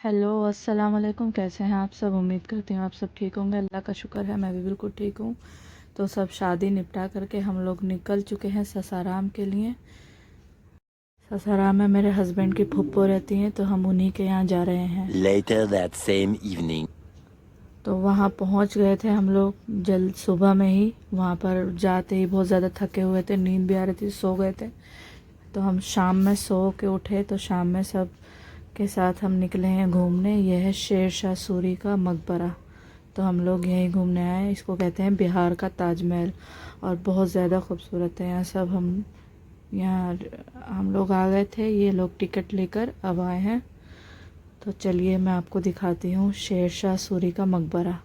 Hello अस्सलाम वालेकुम। कैसे हैं आप सब? उम्मीद करती हूँ आप सब ठीक होंगे। अल्लाह का शुक्र है मैं भी बिल्कुल ठीक हूँ। तो सब शादी निपटा करके हम लोग निकल चुके हैं सासाराम के लिए। सासाराम में मेरे हस्बैंड की फूफो रहती हैं, तो हम उन्हीं के यहाँ जा रहे हैं। Later that same evening. तो वहाँ पहुँच गए थे हम लोग जल्द सुबह में ही। वहाँ पर जाते ही बहुत ज़्यादा थके हुए थे, नींद भी आ रही थी, सो गए थे। तो हम शाम में सो के उठे, तो शाम में सब के साथ हम निकले हैं घूमने। यह है शेर शाह सूरी का मकबरा। तो हम लोग यहीं घूमने आए। इसको कहते हैं बिहार का ताजमहल, और बहुत ज़्यादा खूबसूरत है। यहाँ हम लोग आ गए थे, ये लोग टिकट लेकर अब आए हैं। तो चलिए मैं आपको दिखाती हूँ शेर शाह सूरी का मकबरा।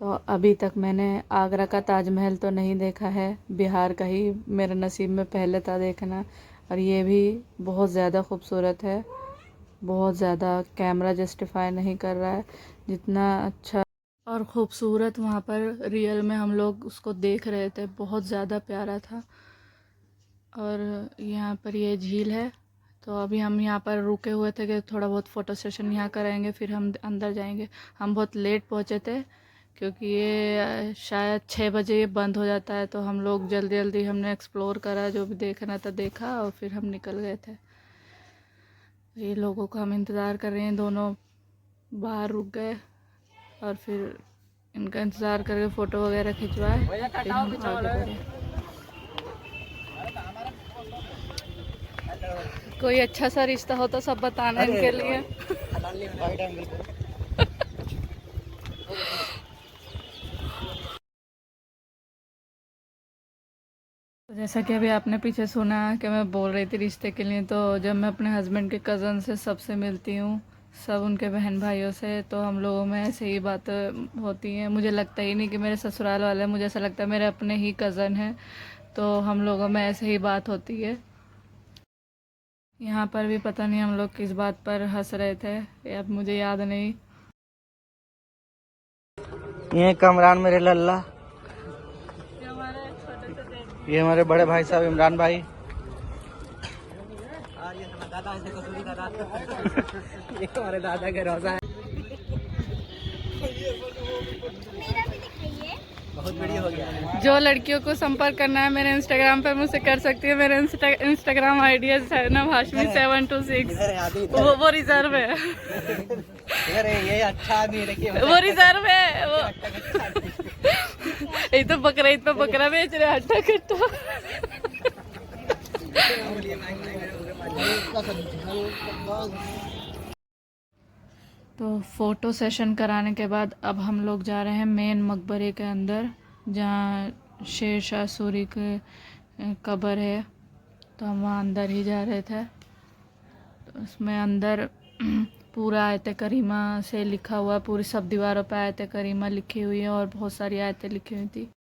तो अभी तक मैंने आगरा का ताजमहल तो नहीं देखा है, बिहार का ही मेरे नसीब में पहले था देखना। और ये भी बहुत ज़्यादा खूबसूरत है, बहुत ज़्यादा। कैमरा जस्टिफाई नहीं कर रहा है जितना अच्छा और ख़ूबसूरत वहाँ पर रियल में हम लोग उसको देख रहे थे। बहुत ज़्यादा प्यारा था। और यहाँ पर ये झील है। तो अभी हम यहाँ पर रुके हुए थे कि थोड़ा बहुत फ़ोटो सेशन यहाँ करेंगे, फिर हम अंदर जाएंगे। हम बहुत लेट पहुँचे थे क्योंकि ये शायद 6 बजे ये बंद हो जाता है। तो हम लोग जल्दी जल्दी हमने एक्सप्लोर करा, जो भी देखना था देखा, और फिर हम निकल गए थे। ये लोगों का हम इंतज़ार कर रहे हैं, दोनों बाहर रुक गए और फिर इनका इंतज़ार करके फ़ोटो वगैरह खिंचवाए, फिर हम आगे बढ़े। कोई अच्छा सा रिश्ता हो तो सब बताना इनके लिए। तो जैसा कि अभी आपने पीछे सुना कि मैं बोल रही थी रिश्ते के लिए, तो जब मैं अपने हस्बैंड के कज़न से सबसे मिलती हूँ, सब उनके बहन भाइयों से, तो हम लोगों में ऐसे ही बातें होती हैं। मुझे लगता ही नहीं कि मेरे ससुराल वाले, मुझे ऐसा लगता है मेरे अपने ही कज़न हैं। तो हम लोगों में ऐसे ही बात होती है। यहाँ पर भी पता नहीं हम लोग किस बात पर हंस रहे थे, ये अब मुझे याद नहीं। ये कमरान मेरे लल्ला, ये हमारे बड़े भाई साहब इमरान भाई। ये हमारे दादा के रोजा है। बहुत बढ़िया हो गया। जो लड़कियों को संपर्क करना है मेरे इंस्टाग्राम पे मुझसे कर सकती है। मेरे इंस्टाग्राम आईडी है शहनाब हाशमी 726। वो रिजर्व है। ये अच्छा आदमी देखिए, वो रिजर्व है वो। ये तो बकरा ईद पे बकरा बेच रहे हट्टा कट्टा। तो फ़ोटो सेशन कराने के बाद अब हम लोग जा रहे हैं मेन मकबरे के अंदर, जहाँ शेर शाह सूरी के कब्र है। तो हम वहाँ अंदर ही जा रहे थे। तो उसमें अंदर पूरा आयत करीमा से लिखा हुआ, पूरी सब दीवारों पे आयत करीमा लिखी हुई है और बहुत सारी आयतें लिखी हुई थी।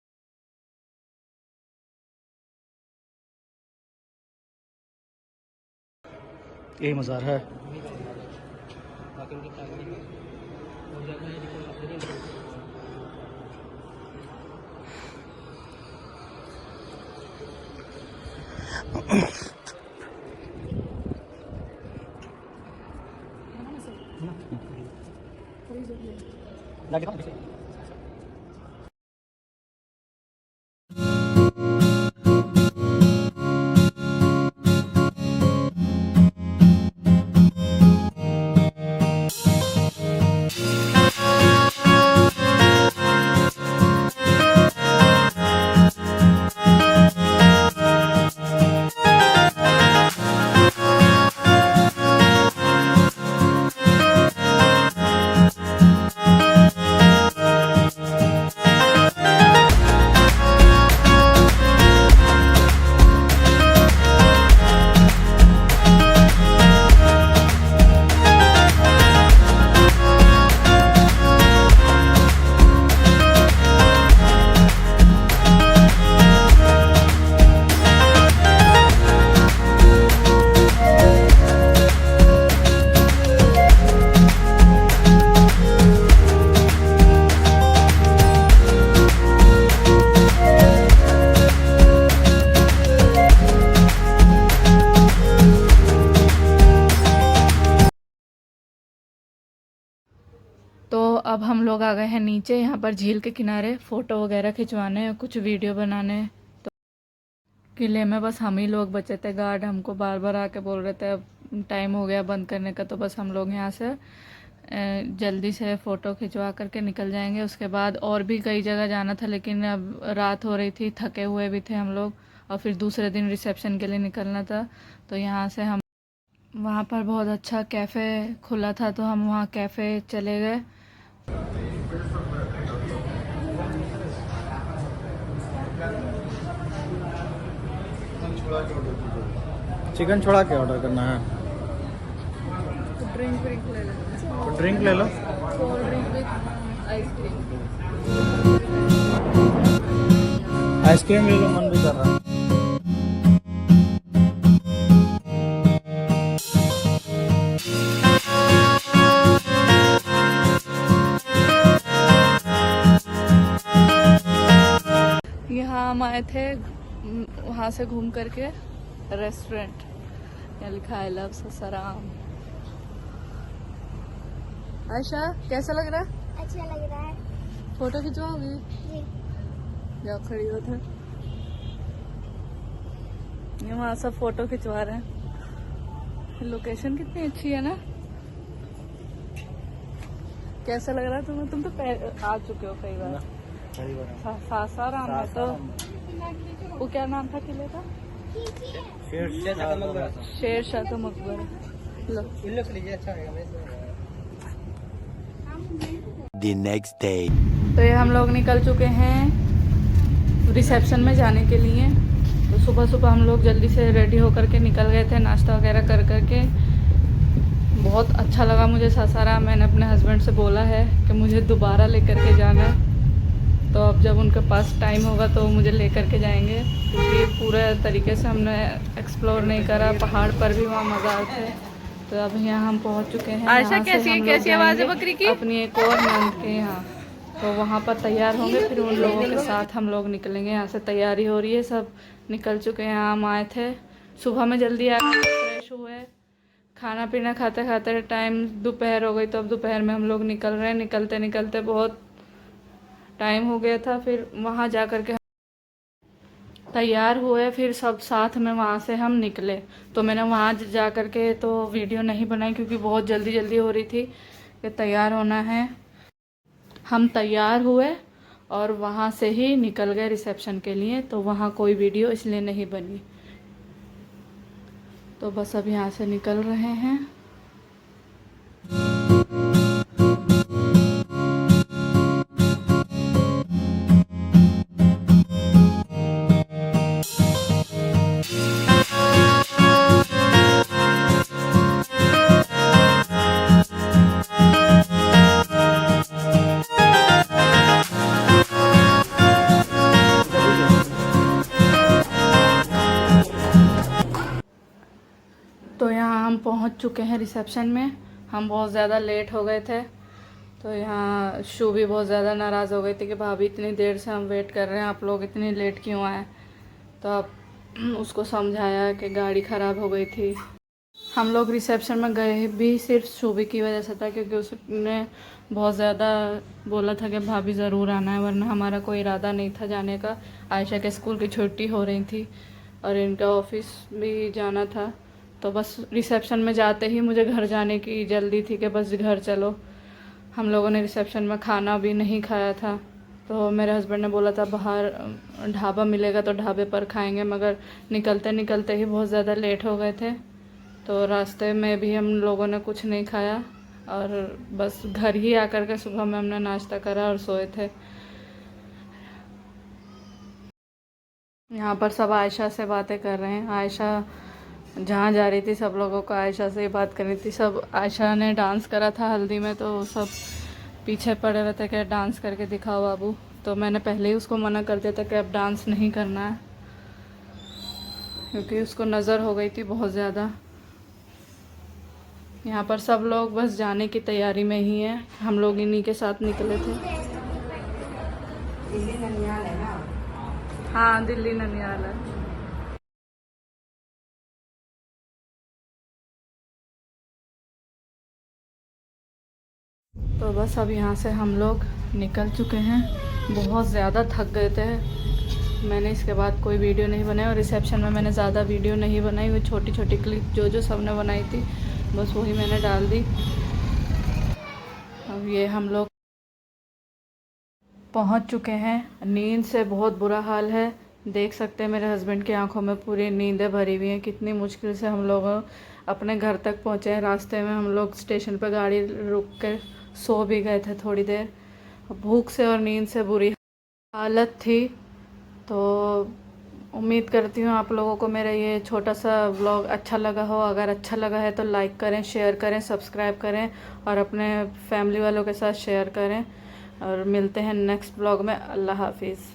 ये मज़ार है। तो अब हम लोग आ गए हैं नीचे, यहाँ पर झील के किनारे फ़ोटो वगैरह खिंचवाने, कुछ वीडियो बनाने। तो किले में बस हम ही लोग बचे थे। गार्ड हमको बार बार आके बोल रहे थे अब टाइम हो गया बंद करने का, तो बस हम लोग यहाँ से जल्दी से फ़ोटो खिंचवा करके निकल जाएंगे। उसके बाद और भी कई जगह जाना था, लेकिन अब रात हो रही थी, थके हुए भी थे हम लोग, और फिर दूसरे दिन रिसेप्शन के लिए निकलना था। तो यहाँ से हम वहाँ पर बहुत अच्छा कैफ़े खुला था, तो हम वहाँ कैफ़े चले गए। चिकन छोड़ा के ऑर्डर करना है। ड्रिंक ले लेते तो ड्रिंक ले लो। Cold drink with ice cream. Ice cream ले लो, मन भी कर रहा है। यहाँ हम आए थे वहाँ से घूम करके रेस्टोरेंट, यहाँ लिखा है लव ससाराम। आयशा कैसा लग रहा है? अच्छा लग रहा है। फोटो खिंचवाओगी? जी। जाओ खड़ी हो थे। ये वहाँ सब फोटो खिंचवा रहे हैं। लोकेशन कितनी अच्छी है ना। कैसा लग रहा है तुम्हें? तुम तो आ चुके हो कई बार। सासाराम है तो वो क्या नाम था किले का? शेर शाह का मकबरा। लो The next day. तो ये हम लोग निकल चुके हैं रिसेप्शन में जाने के लिए। तो सुबह सुबह हम लोग जल्दी से रेडी होकर के निकल गए थे, नाश्ता वगैरह कर करके। बहुत अच्छा लगा मुझे सासाराम। मैंने अपने हस्बैंड से बोला है कि मुझे दोबारा लेकर के जाना है, तो अब जब उनके पास टाइम होगा तो मुझे लेकर के जाएंगे, क्योंकि पूरे तरीके से हमने एक्सप्लोर नहीं करा। पहाड़ पर भी वहाँ मज़ा आता है। तो अब यहाँ हम पहुँच चुके हैं। आयशा कैसी आवाज़ है बकरी की? अपनी एक और नंद के यहाँ, तो वहाँ पर तैयार होंगे, फिर उन लोगों के साथ हम लोग निकलेंगे। यहाँ से तैयारी हो रही है, सब निकल चुके हैं। हम आए थे सुबह में, जल्दी आए, फ्रेश हुए, खाना पीना खाते खाते टाइम दोपहर हो गई। तो अब दोपहर में हम लोग निकल रहे हैं। निकलते निकलते बहुत टाइम हो गया था। फिर वहाँ जा कर के तैयार हुए, फिर सब साथ में वहाँ से हम निकले। तो मैंने वहाँ जा कर के तो वीडियो नहीं बनाई, क्योंकि बहुत जल्दी जल्दी हो रही थी कि तैयार होना है। हम तैयार हुए और वहाँ से ही निकल गए रिसेप्शन के लिए, तो वहाँ कोई वीडियो इसलिए नहीं बनी। तो बस अब यहाँ से निकल रहे हैं। तो यहाँ हम पहुँच चुके हैं रिसेप्शन में। हम बहुत ज़्यादा लेट हो गए थे, तो यहाँ शू भी बहुत ज़्यादा नाराज़ हो गई थी कि भाभी इतनी देर से हम वेट कर रहे हैं, आप लोग इतनी लेट क्यों आए। तो अब उसको समझाया कि गाड़ी ख़राब हो गई थी। हम लोग रिसेप्शन में गए भी सिर्फ शूबी की वजह से था, क्योंकि उसने बहुत ज़्यादा बोला था कि भाभी ज़रूर आना है, वरना हमारा कोई इरादा नहीं था जाने का। आयशा के स्कूल की छुट्टी हो रही थी और इनका ऑफिस भी जाना था। तो बस रिसेप्शन में जाते ही मुझे घर जाने की जल्दी थी कि बस घर चलो। हम लोगों ने रिसेप्शन में खाना भी नहीं खाया था, तो मेरे हस्बैंड ने बोला था बाहर ढाबा मिलेगा तो ढाबे पर खाएंगे, मगर निकलते निकलते ही बहुत ज़्यादा लेट हो गए थे। तो रास्ते में भी हम लोगों ने कुछ नहीं खाया और बस घर ही आकर के सुबह में हमने नाश्ता करा और सोए थे। यहाँ पर सब आयशा से बातें कर रहे हैं। आयशा जहाँ जा रही थी सब लोगों को आयशा से ही बात करनी थी। सब आयशा ने डांस करा था हल्दी में, तो सब पीछे पड़े रहते कि डांस करके दिखाओ बाबू। तो मैंने पहले ही उसको मना कर दिया था कि अब डांस नहीं करना है, क्योंकि उसको नज़र हो गई थी बहुत ज़्यादा। यहाँ पर सब लोग बस जाने की तैयारी में ही हैं। हम लोग इन्हीं के साथ निकले थे। हाँ, दिल्ली ननियाल है। तो तो बस अब यहाँ से हम लोग निकल चुके हैं। बहुत ज़्यादा थक गए थे। मैंने इसके बाद कोई वीडियो नहीं बनाई और रिसेप्शन में मैंने ज़्यादा वीडियो नहीं बनाई। वो छोटी छोटी क्लिप जो सबने बनाई थी बस वही मैंने डाल दी। अब ये हम लोग पहुंच चुके हैं। नींद से बहुत बुरा हाल है। देख सकते हैं मेरे हस्बैंड की आंखों में पूरी नींदें भरी हुई हैं। कितनी मुश्किल से हम लोग अपने घर तक पहुंचे हैं। रास्ते में हम लोग स्टेशन पर गाड़ी रुक के सो भी गए थे थोड़ी देर। भूख से और नींद से बुरी हालत थी। तो उम्मीद करती हूँ आप लोगों को मेरा ये छोटा सा व्लॉग अच्छा लगा हो। अगर अच्छा लगा है तो लाइक करें, शेयर करें, सब्सक्राइब करें और अपने फैमिली वालों के साथ शेयर करें। और मिलते हैं नेक्स्ट व्लॉग में। अल्लाह हाफिज़।